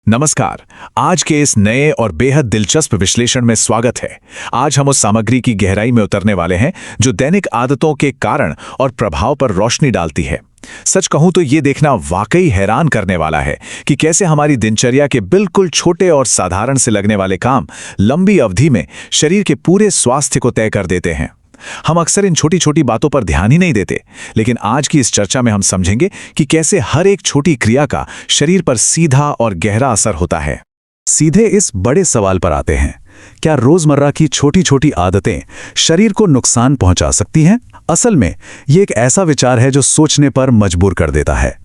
नमस्कार। आज के इस नए और बेहद दिलचस्प विश्लेषण में स्वागत है। आज हम उस सामग्री की गहराई में उतरने वाले हैं जो दैनिक आदतों के कारण और प्रभाव पर रोशनी डालती है। सच कहूं तो ये देखना वाकई हैरान करने वाला है कि कैसे हमारी दिनचर्या के बिल्कुल छोटे और साधारण से लगने वाले काम लंबी अवधि में शरीर के पूरे स्वास्थ्य को तय कर देते हैं। हम अक्सर इन छोटी छोटी बातों पर ध्यान ही नहीं देते, लेकिन आज की इस चर्चा में हम समझेंगे कि कैसे हर एक छोटी क्रिया का शरीर पर सीधा और गहरा असर होता है। सीधे इस बड़े सवाल पर आते हैं, क्या रोजमर्रा की छोटी छोटी आदतें शरीर को नुकसान पहुंचा सकती हैं? असल में ये एक ऐसा विचार है जो सोचने पर मजबूर कर देता है।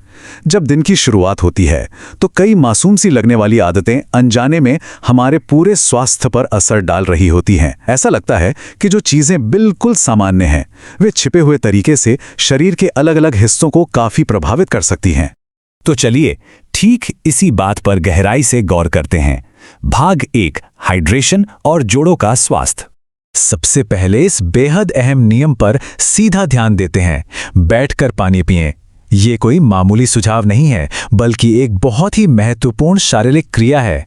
जब दिन की शुरुआत होती है तो कई मासूम सी लगने वाली आदतें अनजाने में हमारे पूरे स्वास्थ्य पर असर डाल रही होती हैं। ऐसा लगता है कि जो चीजें बिल्कुल सामान्य हैं, वे छिपे हुए तरीके से शरीर के अलग अलग हिस्सों को काफी प्रभावित कर सकती हैं। तो चलिए ठीक इसी बात पर गहराई से गौर करते हैं। भाग 1, हाइड्रेशन और जोड़ों का स्वास्थ्य। सबसे पहले इस बेहद अहम नियम पर सीधा ध्यान देते हैं। बैठकर पानी पिएं। ये कोई मामूली सुझाव नहीं है, बल्कि एक बहुत ही महत्वपूर्ण शारीरिक क्रिया है।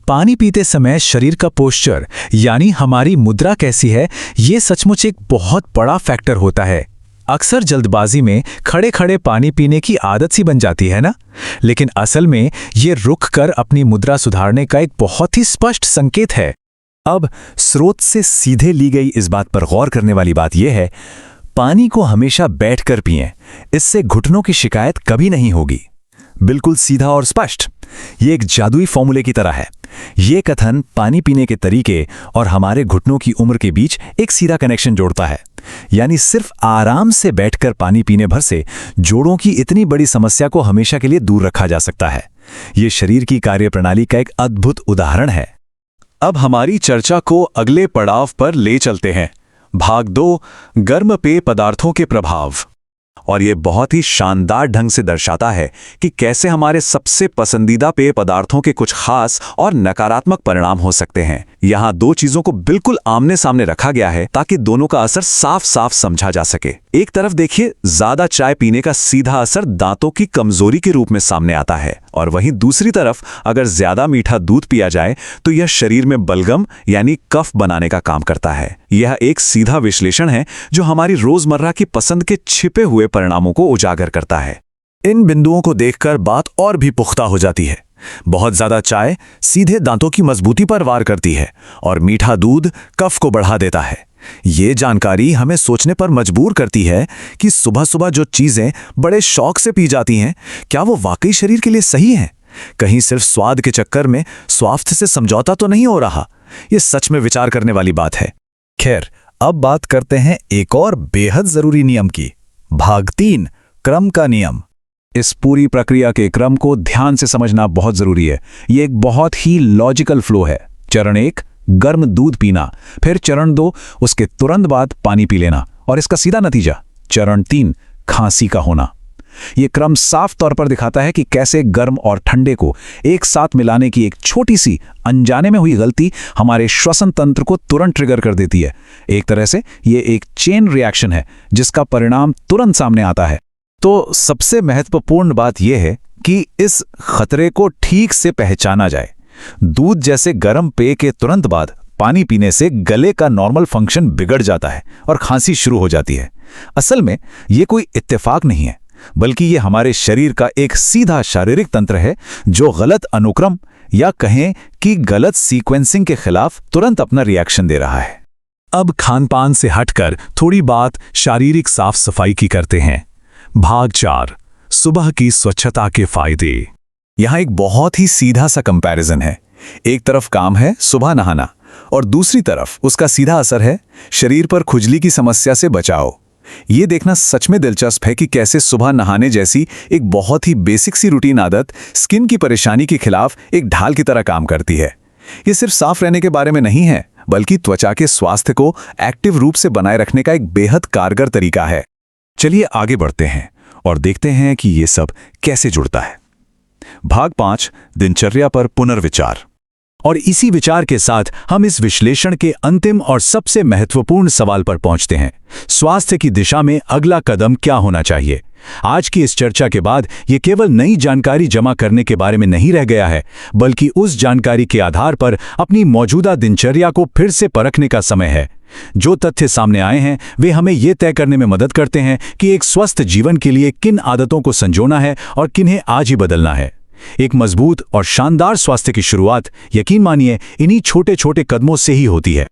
पानी पीते समय शरीर का पोस्चर यानी हमारी मुद्रा कैसी है, ये सचमुच एक बहुत बड़ा फैक्टर होता है। अक्सर जल्दबाजी में खड़े खड़े पानी पीने की आदत सी बन जाती है ना, लेकिन असल में ये रुक कर अपनी मुद्रा सुधारने का एक बहुत ही स्पष्ट संकेत है। अब स्रोत से सीधे ली गई इस बात पर गौर करने वाली बात यह है, पानी को हमेशा बैठकर पिएं। इससे घुटनों की शिकायत कभी नहीं होगी। बिल्कुल सीधा और स्पष्ट। ये एक जादुई फॉर्मूले की तरह है। ये कथन पानी पीने के तरीके और हमारे घुटनों की उम्र के बीच एक सीधा कनेक्शन जोड़ता है। यानी सिर्फ आराम से बैठकर पानी पीने भर से जोड़ों की इतनी बड़ी समस्या को हमेशा के लिए दूर रखा जा सकता है। ये शरीर की कार्यप्रणाली का एक अद्भुत उदाहरण है। अब हमारी चर्चा को अगले पड़ाव पर ले चलते हैं। भाग 2, गर्म पेय पदार्थों के प्रभाव। और ये बहुत ही शानदार ढंग से दर्शाता है कि कैसे हमारे सबसे पसंदीदा पेय पदार्थों के कुछ खास और नकारात्मक परिणाम हो सकते हैं। यहाँ दो चीजों को बिल्कुल आमने सामने रखा गया है ताकि दोनों का असर साफ साफ समझा जा सके। एक तरफ देखिए, ज्यादा चाय पीने का सीधा असर दांतों की कमजोरी के रूप में सामने आता है, और वहीं दूसरी तरफ अगर ज्यादा मीठा दूध पिया जाए तो यह शरीर में बलगम यानी कफ बनाने का काम करता है। यह एक सीधा विश्लेषण है जो हमारी रोजमर्रा की पसंद के छिपे हुए परिणामों को उजागर करता है। इन बिंदुओं को देखकर बात और भी पुख्ता हो जाती है। बहुत ज्यादा चाय सीधे दांतों की मजबूती पर वार करती है और मीठा दूध कफ को बढ़ा देता है। ये जानकारी हमें सोचने पर मजबूर करती है कि सुबह सुबह जो चीजें बड़े शौक से पी जाती हैं, क्या वो वाकई शरीर के लिए सही हैं? कहीं सिर्फ स्वाद के चक्कर में स्वास्थ्य से समझौता तो नहीं हो रहा? ये सच में विचार करने वाली बात है। खैर, अब बात करते हैं एक और बेहद जरूरी नियम की। भाग 3, क्रम का नियम। इस पूरी प्रक्रिया के क्रम को ध्यान से समझना बहुत जरूरी है। ये एक बहुत ही लॉजिकल फ्लो है। चरण 1, गर्म दूध पीना। फिर चरण 2, उसके तुरंत बाद पानी पी लेना, और इसका सीधा नतीजा चरण 3, खांसी का होना। ये क्रम साफ तौर पर दिखाता है कि कैसे गर्म और ठंडे को एक साथ मिलाने की एक छोटी सी अनजाने में हुई गलती हमारे श्वसन तंत्र को तुरंत ट्रिगर कर देती है। एक तरह से ये एक चेन रिएक्शन है जिसका परिणाम तुरंत सामने आता है। तो सबसे महत्वपूर्ण बात यह है कि इस खतरे को ठीक से पहचाना जाए। दूध जैसे गर्म पेय के तुरंत बाद पानी पीने से गले का नॉर्मल फंक्शन बिगड़ जाता है और खांसी शुरू हो जाती है। असल में ये कोई इत्तेफाक नहीं है, बल्कि ये हमारे शरीर का एक सीधा शारीरिक तंत्र है जो गलत अनुक्रम या कहें कि गलत सीक्वेंसिंग के खिलाफ तुरंत अपना रिएक्शन दे रहा है। अब खानपान से हटकर थोड़ी बात शारीरिक साफ सफाई की करते हैं। भाग 4, सुबह की स्वच्छता के फायदे। यहां एक बहुत ही सीधा सा कंपैरिजन है। एक तरफ काम है सुबह नहाना, और दूसरी तरफ उसका सीधा असर है शरीर पर खुजली की समस्या से बचाओ। ये देखना सच में दिलचस्प है कि कैसे सुबह नहाने जैसी एक बहुत ही बेसिक सी रूटीन आदत स्किन की परेशानी के खिलाफ एक ढाल की तरह काम करती है। ये सिर्फ साफ रहने के बारे में नहीं है, बल्कि त्वचा के स्वास्थ्य को एक्टिव रूप से बनाए रखने का एक बेहद कारगर तरीका है। चलिए आगे बढ़ते हैं और देखते हैं कि ये सब कैसे जुड़ता है। भाग 5, दिनचर्या पर पुनर्विचार। और इसी विचार के साथ हम इस विश्लेषण के अंतिम और सबसे महत्वपूर्ण सवाल पर पहुंचते हैं। स्वास्थ्य की दिशा में अगला कदम क्या होना चाहिए? आज की इस चर्चा के बाद ये केवल नई जानकारी जमा करने के बारे में नहीं रह गया है, बल्कि उस जानकारी के आधार पर अपनी मौजूदा दिनचर्या को फिर से परखने का समय है। जो तथ्य सामने आए हैं वे हमें ये तय करने में मदद करते हैं कि एक स्वस्थ जीवन के लिए किन आदतों को संजोना है और किन्हें आज ही बदलना है। एक मजबूत और शानदार स्वास्थ्य की शुरुआत, यकीन मानिए, इन्हीं छोटे छोटे कदमों से ही होती है।